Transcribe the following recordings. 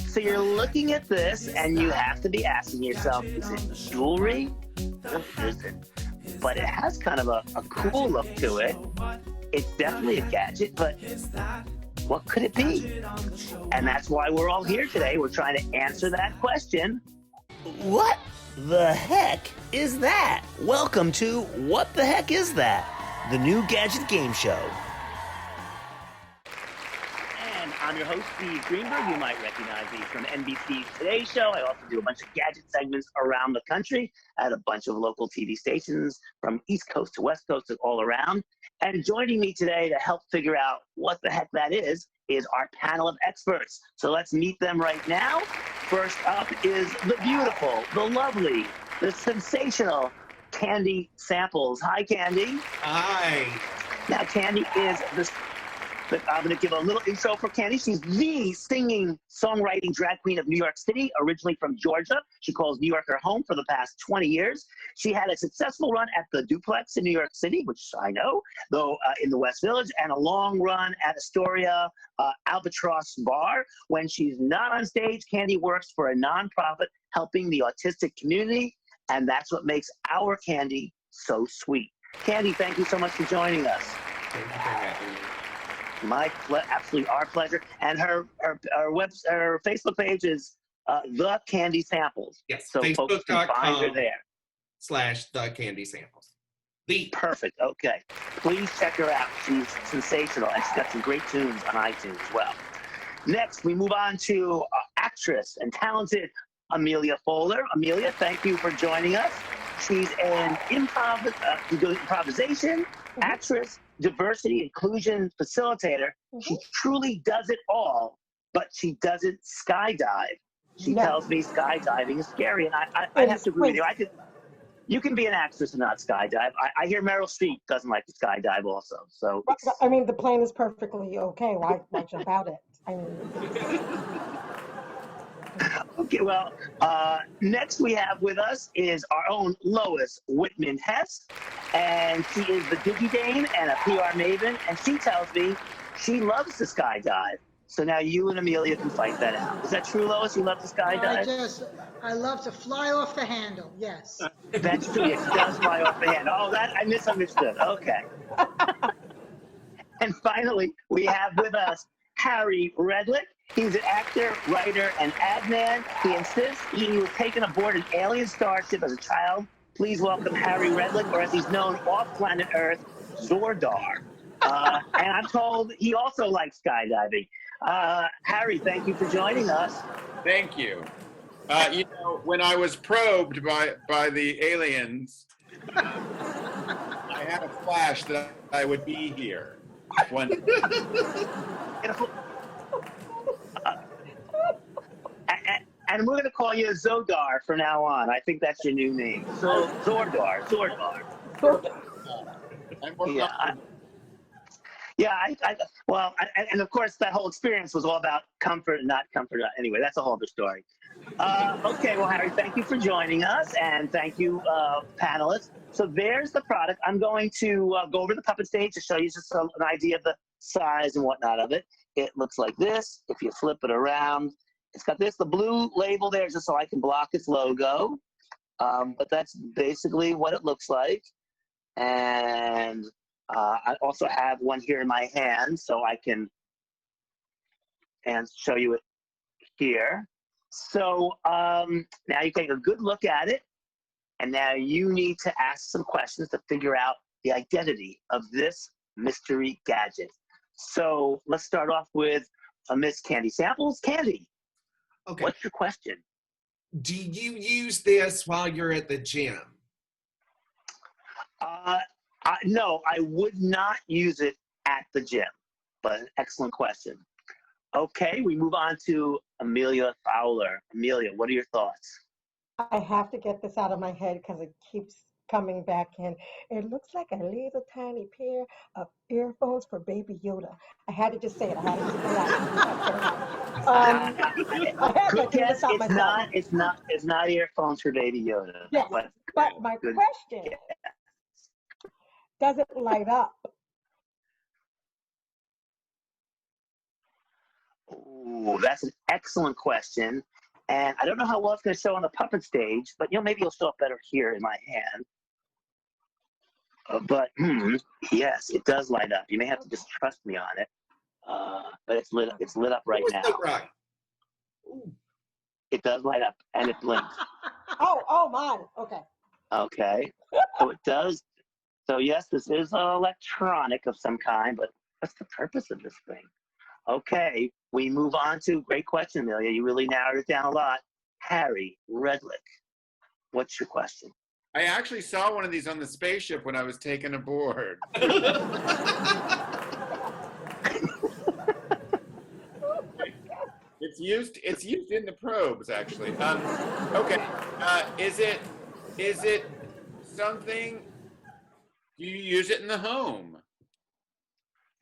So you're looking at this and you have to be asking yourself, is it jewelry? No, it isn't. But it has kind of a cool look to it. It's definitely a gadget, but what could it be? And that's why we're all here today. We're trying to answer that question. What the heck is that? Welcome to What the Heck Is That? The new gadget game show. And I'm your host, Steve Greenberg. You might recognize me from NBC's Today Show. I also do a bunch of gadget segments around the country at a bunch of local TV stations from East Coast to West Coast and all around. And joining me today to help figure out what the heck that is our panel of experts. So let's meet them right now. First up is the beautiful, the lovely, the sensational Candy Samples. Hi, Candy. Hi. Now, Candy is I'm going to give a little intro for Candy. She's the singing, songwriting drag queen of New York City, originally from Georgia. She calls New York her home for the past 20 years. She had a successful run at the Duplex in New York City, which I know, though in the West Village, and a long run at Astoria Albatross Bar. When she's not on stage, Candy works for a nonprofit helping the autistic community, and that's what makes our Candy so sweet. Candy, thank you so much for joining us. Thank you for having me. Absolutely our pleasure. And her Facebook page is The Candy Samples. Yes, so folks can find her there. /The Candy Samples. Perfect. Okay. Please check her out. She's sensational, and she's got some great tunes on iTunes as well. Next, we move on to actress and talented Amelia Fowler. Amelia, thank you for joining us. She's an improvisation, actress, diversity, inclusion facilitator. She truly does it all, but she doesn't skydive. She tells me skydiving is scary, and I have to agree with you. You can be an actress and not skydive. I hear Meryl Streep doesn't like to skydive also. So I mean, the plane is perfectly okay. Why jump out it? I mean. Okay, well, next we have with us is our own Lois Whitman Hess, and she is the DigiDame and a PR maven, and she tells me she loves to skydive. So now you and Amelia can fight that out. Is that true, Lois? You love to skydive? I love to fly off the handle, yes. That's true, yes, she does fly off the handle. Oh, that I misunderstood, okay. And finally, we have with us Harry Redlick. He's an actor, writer, and ad man. He insists he was taken aboard an alien starship as a child. Please welcome Harry Redlick, or as he's known off planet Earth, Zordar. And I'm told he also likes skydiving. Harry, thank you for joining us. Thank you. When I was probed by the aliens, I had a flash that I would be here. And we're going to call you Zodar from now on. I think that's your new name. Zordar. And of course, that whole experience was all about comfort and not comfort. Anyway, that's a whole other story. Okay, well, Harry, thank you for joining us, and thank you, panelists. So there's the product. I'm going to go over the puppet stage to show you just an idea of the size and whatnot of it. It looks like this. If you flip it around, it's got the blue label there just so I can block its logo. But that's basically what it looks like. And I also have one here in my hand so I can show you it here. So now you take a good look at it, and now you need to ask some questions to figure out the identity of this mystery gadget. So let's start off with Miss Candy Samples. Candy, okay. What's your question? Do you use this while you're at the gym? No, I would not use it at the gym, but an excellent question. Okay, we move on to Amelia Fowler. Amelia, what are your thoughts? I have to get this out of my head because it keeps coming back in. It looks like a little tiny pair of earphones for Baby Yoda. I had to just say it. I had to just get it out. It's not earphones for Baby Yoda. Yes, but my question, does it light up? Ooh, that's an excellent question. And I don't know how well it's going to show on the puppet stage, but maybe it'll show up better here in my hand. But yes, it does light up. You may have to just trust me on it. But it's lit. It's lit up right now. Right. Ooh. It does light up and it blinks. Oh, mine. Okay. Okay. So it does. So yes, this is electronic of some kind. But what's the purpose of this thing? Okay, we move on to great question, Amelia. You really narrowed it down a lot. Harry Redlick, what's your question? I actually saw one of these on the spaceship when I was taken aboard. It's used in the probes, actually. Okay. Is it something? Do you use it in the home?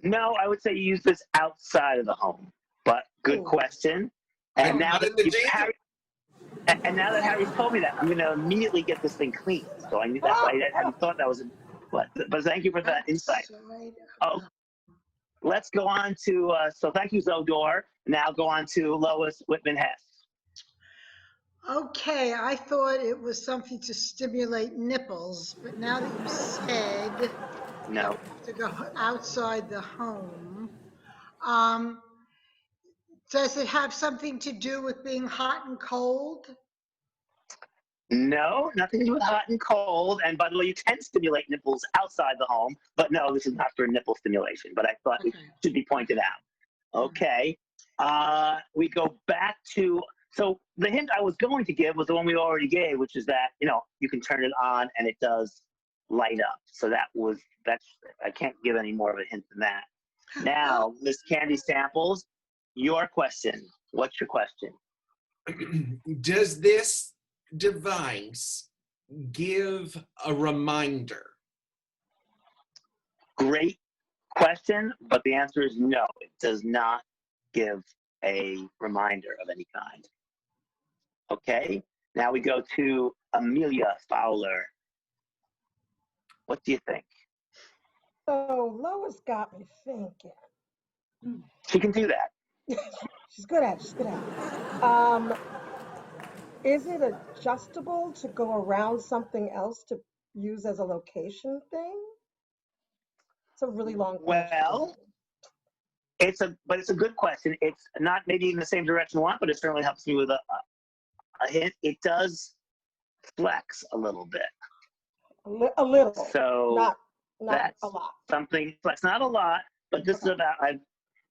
No, I would say you use this outside of the home. But good question. And now that now that Harry's told me that, I'm going to immediately get this thing cleaned. So I knew that. I hadn't thought that was. But thank you for that insight. Oh, let's go on to. So thank you, Zodor. Now go on to Lois Whitman Hess. Okay, I thought it was something to stimulate nipples, but now that you said No. to go outside the home, does it have something to do with being hot and cold? No, nothing to do with hot and cold. And by the way, you can stimulate nipples outside the home, but no, this is not for nipple stimulation. But I thought it should be pointed out. Okay. We go back to, so the hint I was going to give was the one we already gave, which is that, you can turn it on and it does light up. So I can't give any more of a hint than that. Now, Miss Candy Samples, your question. What's your question? Does this device give a reminder? Great question, but the answer is no. It does not give a reminder of any kind. Okay, now we go to Amelia Fowler. What do you think? So Lois got me thinking. She can do that. She's good at it. Is it adjustable to go around something else to use as a location thing? It's a really long question. Well, it's a good question. It's not maybe in the same direction you want, but it certainly helps me with a hint. It does flex a little bit. A little. So not a lot. Something flex, not a lot, but this is about.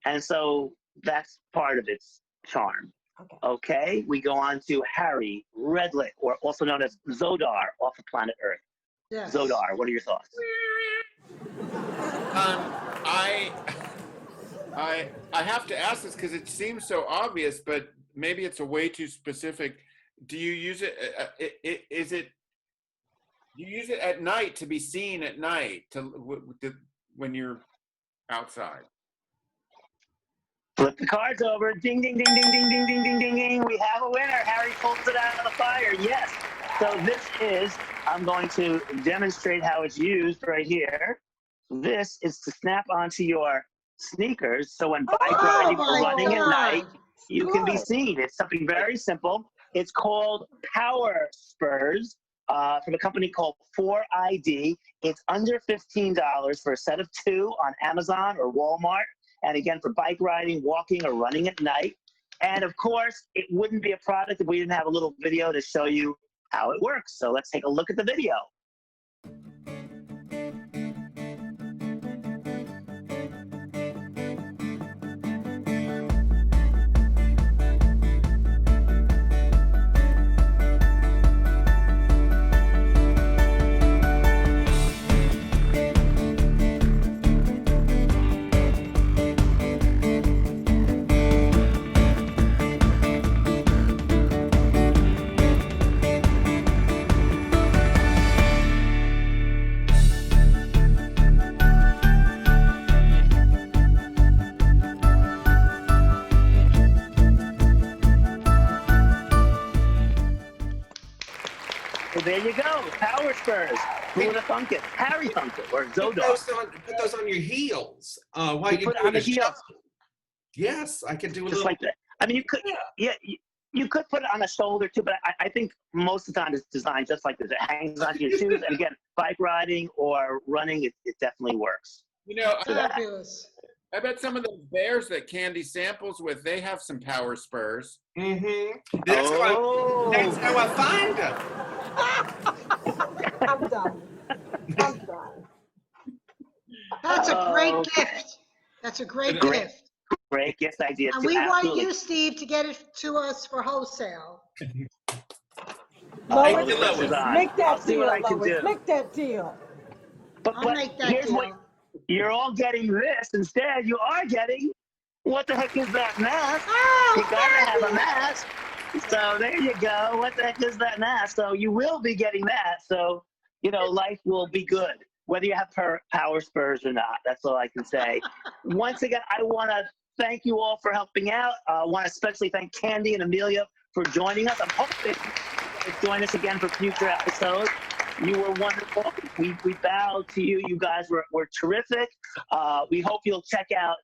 And so that's part of its charm. Okay, we go on to Harry Redlick, or also known as Zodar, off of planet Earth. Yes. Zodar, what are your thoughts? I have to ask this because it seems so obvious, but maybe it's a way too specific. Do you use it? Do you use it at night to be seen at night when you're outside? Flip the cards over. Ding, ding, ding, ding, ding, ding, ding, ding, ding, ding. We have a winner. Harry pulls it out of the fire. Yes. So this is, I'm going to demonstrate how it's used right here. This is to snap onto your sneakers. So when bike riding or running at night, you can be seen. It's something very simple. It's called Power Spurs from a company called 4ID. It's under $15 for a set of 2 on Amazon or Walmart. And again, for bike riding, walking, or running at night. And of course, it wouldn't be a product if we didn't have a little video to show you how it works. So let's take a look at the video. There you go, Power Spurs. Who would have thunk it? Harry thunked it, or Zodar. Put those on your heels. While You you're put it on doing the a heels. show. Yes, I can do a Just little. like that. I mean, you could, Yeah. you could put it on a shoulder too, but I think most of the time it's designed just like this. It hangs onto your shoes. And again, bike riding or running, it definitely works. You know, Fabulous. I bet some of those bears that Candy samples with, they have some power spurs. Mm-hmm. That's Oh. how I find them. I'm done. I'm done. That's a Oh. great gift. That's a great Great. gift. Great gift idea. And too. we want Absolutely. you, Steve, to get it to us for wholesale. Thank Lois, you, Lois. Design. make I'll that see deal, what I can Lois. do. Make that deal. But, I'll make that here's deal. what you're all getting this instead. You are getting, what the heck is that mask? Oh, You gotta have a fabulous. mask. So there you go. What the heck is that mask? So you will be getting that. So, life will be good, whether you have power spurs or not. That's all I can say. Once again, I want to thank you all for helping out. I want to especially thank Candy and Amelia for joining us. I'm hoping you'll join us again for future episodes. You were wonderful. We bowed to you. You guys were terrific. We hope you'll check out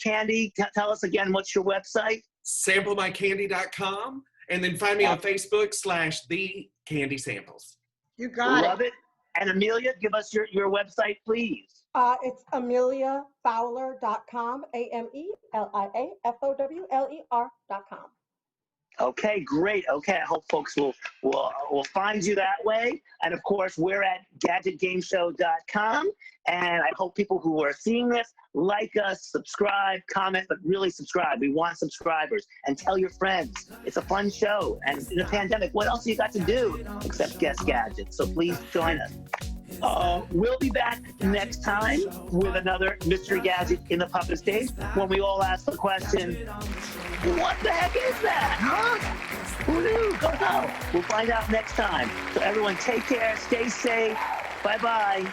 Candy. Tell us again, what's your website? SampleMyCandy.com, and then find me on Facebook /The Candy Samples. You got Love it. And Amelia, give us your website, please. It's AmeliaFowler.com, AmeliaFowler.com. Okay, great. Okay, I hope folks will find you that way. And of course, we're at GadgetGameShow.com. And I hope people who are seeing this like us, subscribe, comment, but really subscribe. We want subscribers. And tell your friends. It's a fun show. And in a pandemic, what else you got to do except guess gadgets? So please join us. We'll be back next time with another mystery gadget in the puppet stage when we all ask the question, what the heck is that, huh? Who knew? Go know. We'll find out next time. So everyone take care, stay safe. Bye-bye.